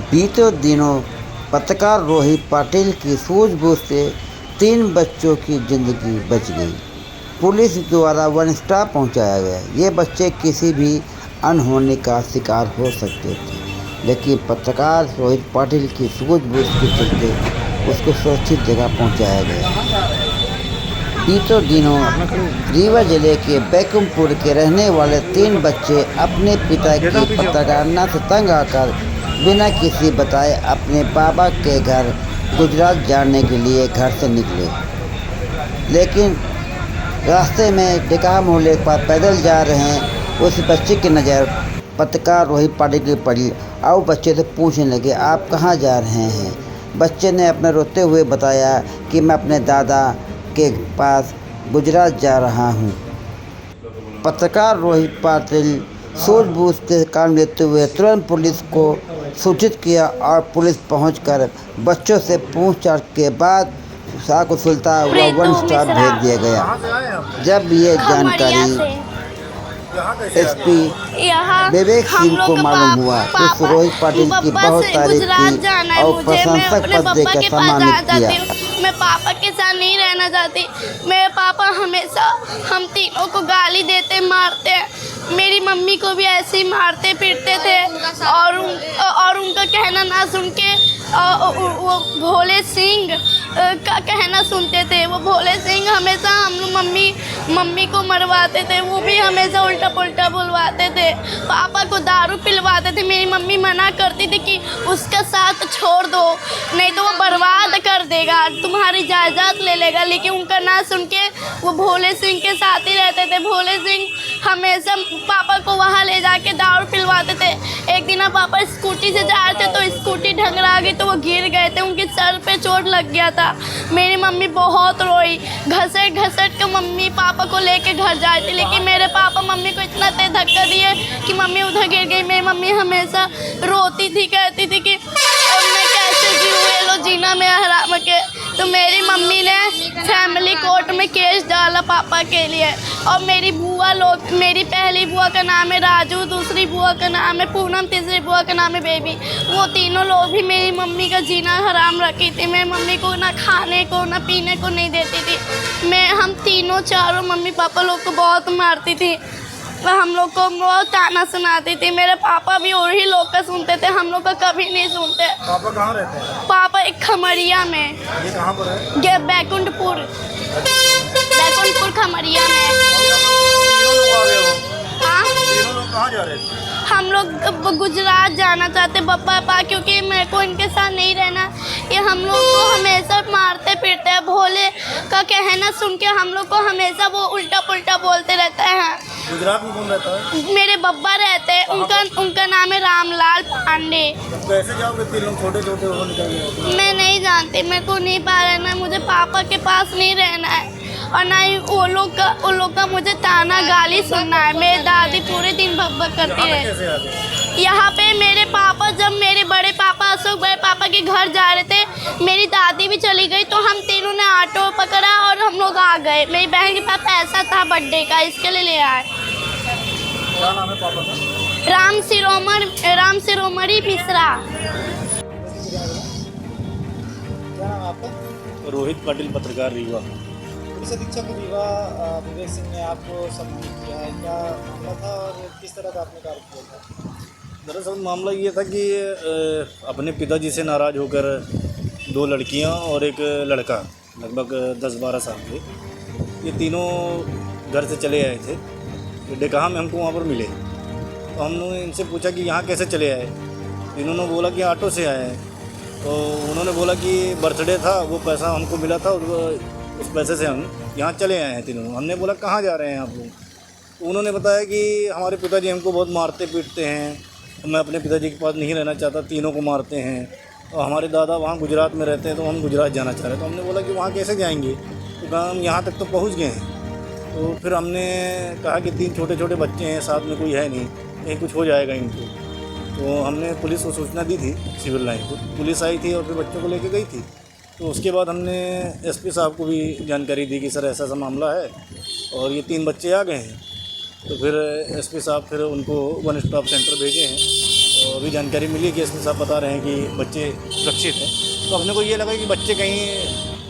बीते दिनों पत्रकार रोहित पाटिल की सूझबूझ से 3 बच्चों की जिंदगी बच गई। पुलिस द्वारा वन स्टाप पहुंचाया गया। ये बच्चे किसी भी अनहोनी का शिकार हो सकते थे, लेकिन पत्रकार रोहित पाटिल की सूझबूझ के चलते उसको सुरक्षित जगह पहुंचाया गया। बीते दिनों रीवा जिले के बैकुंठपुर के रहने वाले 3 बच्चे अपने पिता की पत्रकारिता से तंग आकर बिना किसी बताए अपने बाबा के घर गुजरात जाने के लिए घर से निकले, लेकिन रास्ते में डेकाहा मोहल्ले पर पैदल जा रहे हैं उस बच्चे की नज़र पत्रकार रोहित पाटिल की पड़ी और बच्चे से पूछने लगे, आप कहाँ जा रहे हैं? बच्चे ने अपने रोते हुए बताया कि मैं अपने दादा के पास गुजरात जा रहा हूँ। पत्रकार रोहित पाटिल सूझबूझ से काम लेते हुए तुरंत पुलिस को सूचित किया और पुलिस पहुंचकर बच्चों से पूछताछ के बाद को सुलता हुआ वन स्टाप भेज दिया गया। जब ये जानकारी एसपी विवेक सिंह को मालूम हुआ तो रोहित पाटिल की बहुत तारीफ की और प्रशंसक पद देकर सम्मानित किया। मैं पापा के साथ नहीं रहना चाहती। मेरे पापा हमेशा हम तीनों को गाली देते मारते, मेरी मम्मी को भी ऐसे ही मारते पीटते थे और उनका कहना ना सुन के वो भोले सिंह का कहना सुनते थे। वो भोले सिंह हमेशा मम्मी को मरवाते थे, वो भी हमेशा उल्टा पुल्टा बुलवाते थे। पापा को दारू पिलवाते थे। मेरी मम्मी मना करती थी कि उसका साथ छोड़ दो, नहीं तो वो बर्बाद कर देगा, तुम्हारी जायदाद ले लेगा, लेकिन उनका ना सुन के वो भोले सिंह के साथ ही रहते थे। भोले सिंह हमेशा पापा को वहाँ ले जाके दारू पिलवाते थे। एक दिन पापा स्कूटी से जा रहे थे तो स्कूटी ढंगरा गई तो वो गिर गए थे, उनके सर पे चोट लग गया था। मेरी मम्मी बहुत रोई, घसट के मम्मी पापा को लेके घर जाए थे, लेकिन मेरे पापा मम्मी को इतना तेज धक्का दिए कि मम्मी उधर गिर गई। मेरी मम्मी हमेशा रोती थी, कहती थी कि मैं कैसे जीऊँ, ये लो जीना में हराम के। तो मेरी मम्मी ने फैमिली कोर्ट में केस डाला पापा के लिए। और मेरी बुआ लोग, मेरी पहली बुआ का नाम है राजू, दूसरी बुआ का नाम है पूनम, तीसरी बुआ का नाम है बेबी। वो तीनों लोग भी मेरी मम्मी का जीना हराम रखी थी। मेरी मम्मी को ना खाने को ना पीने को नहीं देती थी। हम तीनों चारों मम्मी पापा लोग को बहुत मारती थी, हम लोग को बहुत ताना सुनाती थी। मेरे पापा भी और ही लोग का सुनते थे, हम लोग का कभी नहीं सुनते। पापा कहाँ रहते हैं? पापा एक खमरिया में। ये कहाँ पर है? बैकुंठपुर खमरिया में। हाँ, कहाँ जा रहे थे? हम लोग गुजरात जाना चाहते पापा, क्योंकि मेरे को इनके साथ नहीं रहना। ये हम लोग को हमेशा मारते पीटते हैं। भोले का कहना सुन के हम लोग को हमेशा वो उल्टा पुल्टा बोलते रहते हैं। गुजरात में कौन रहता है? मेरे बब्बा रहते हैं, उनका नाम है रामलाल पांडे। कैसे जाओगे? 3 लोग छोटे छोटे हो निकल गए। मैं नहीं जानती, मेरे को नहीं पा रहना, मुझे पापा के पास नहीं रहना है और ना ही वो लोग का मुझे ताना गाली सुनना है। मेरी दादी पूरे दिन भगभग करती है। यहाँ पे मेरे पापा, जब मेरे बड़े पापा अशोक बड़े पापा के घर जा रहे थे, मेरी दादी भी चली गई, तो हम तीनों ने ऑटो पकड़ा और हम लोग आ गए। मेरी बहन के पास पैसा था बर्थडे का, इसके लिए ले आए। क्या नाम है पापा का? राम शिरोमणि मिश्रा। क्या नाम है आपका? रोहित पाटिल, पत्रकार रीवा। पुलिस अधीक्षक रीवा विवेक सिंह ने आपको सम्मानित किया है, क्या मामला था और किस तरह का आपने कार्य किया था? दरअसल मामला ये था कि अपने पिताजी से नाराज़ होकर 2 लड़कियां और एक लड़का लगभग 10-12 साल के, ये तीनों घर से चले आए थे। डेकाहा में हमको वहाँ पर मिले, तो हमने इनसे पूछा कि यहाँ कैसे चले आए। इन्होंने बोला कि ऑटो से आए हैं। तो उन्होंने बोला कि बर्थडे था, वो पैसा हमको मिला था और उस पैसे से हम यहाँ चले आए हैं तीनों। हमने बोला कहाँ जा रहे हैं आप लोग? तो उन्होंने बताया कि हमारे पिताजी हमको बहुत मारते पीटते हैं, तो मैं अपने पिताजी के पास नहीं रहना चाहता, तीनों को मारते हैं। और हमारे दादा वहाँ गुजरात में रहते हैं, तो हम गुजरात जाना चाह रहे हैं। तो हमने बोला कि वहाँ कैसे जाएंगे? तो कहा हम यहाँ तक तो पहुँच गए हैं। तो फिर हमने कहा कि 3 छोटे छोटे बच्चे हैं, साथ में कोई है नहीं, कहीं कुछ हो जाएगा इनको। तो हमने पुलिस को सूचना दी थी, सिविल लाइन को। पुलिस आई थी और फिर बच्चों को लेके गई थी। तो उसके बाद हमने एसपी साहब को भी जानकारी दी कि सर ऐसा ऐसा मामला है और ये 3 बच्चे आ गए हैं। तो फिर एसपी साहब फिर उनको वन स्टॉप सेंटर भेजे हैं तो अभी जानकारी मिली कि इसमें साहब बता रहे हैं कि बच्चे सुरक्षित हैं। तो अपने को ये लगा कि बच्चे कहीं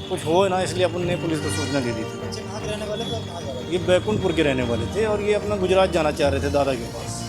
कुछ हो ना, इसलिए अपन ने पुलिस को सूचना दे दी थी। बच्चे कहाँ के रहने वाले थे और कहाँ जा रहे थे? ये बैकुंठपुर के रहने वाले थे और ये अपना गुजरात जाना चाह रहे थे दादा के पास।